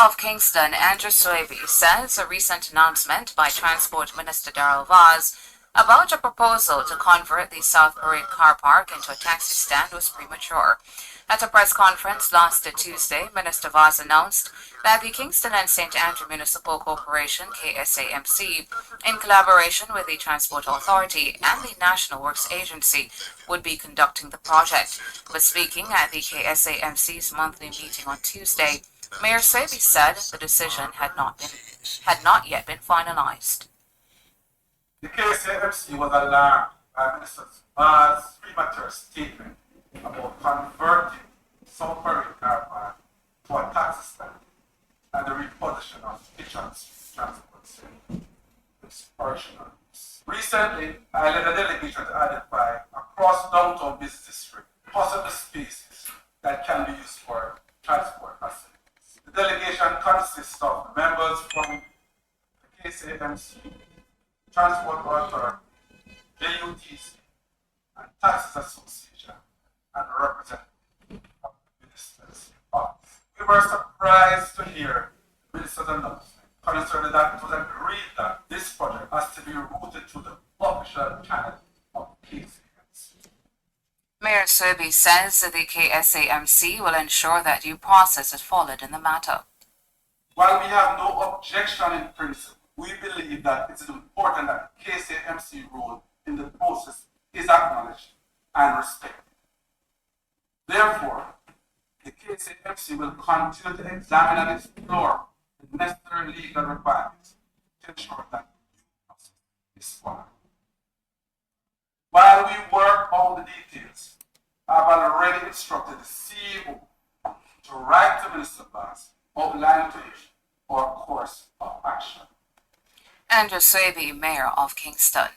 of Kingston, Andrew Swaby, says a recent announcement by Transport Minister Darrell Vaz about a proposal to convert the South Parade car park into a taxi stand was premature. At a press conference last Tuesday, Minister Vaz announced that the Kingston and St. Andrew Municipal Corporation, KSAMC, in collaboration with the Transport Authority and the National Works Agency, would be conducting the project. But speaking at the KSAMC's monthly meeting on Tuesday, Mayor Swaby said the decision had not yet been finalized. The KSAMC was alarmed by Minister Vaz's premature statement about converting South Parade car park to a taxi stand and the reposition of kitchens transport center. Recently, I led a delegation to identify across downtown business district possible spaces that can be used for transport facilities. The delegation consists of members from the KSAMC, Transport Authority, JUTC, and Taxis Association, and representatives of the minister's office. We were surprised to hear the minister's announcement concerning that it was agreed that this project has to be routed through the official channel of KSAMC. Mayor Swaby says that the KSAMC will ensure that due process is followed in the matter. While we have no objection in principle, we believe that it is important that the KSAMC role in the process is acknowledged and respected. Therefore, the KSAMC will continue to examine and explore the necessary legal requirements to ensure that the process is followed. While we work out the details, I have already instructed the CEO to write to Minister Vaz outlining to him our course of action. Andrew Swaby, Mayor of Kingston.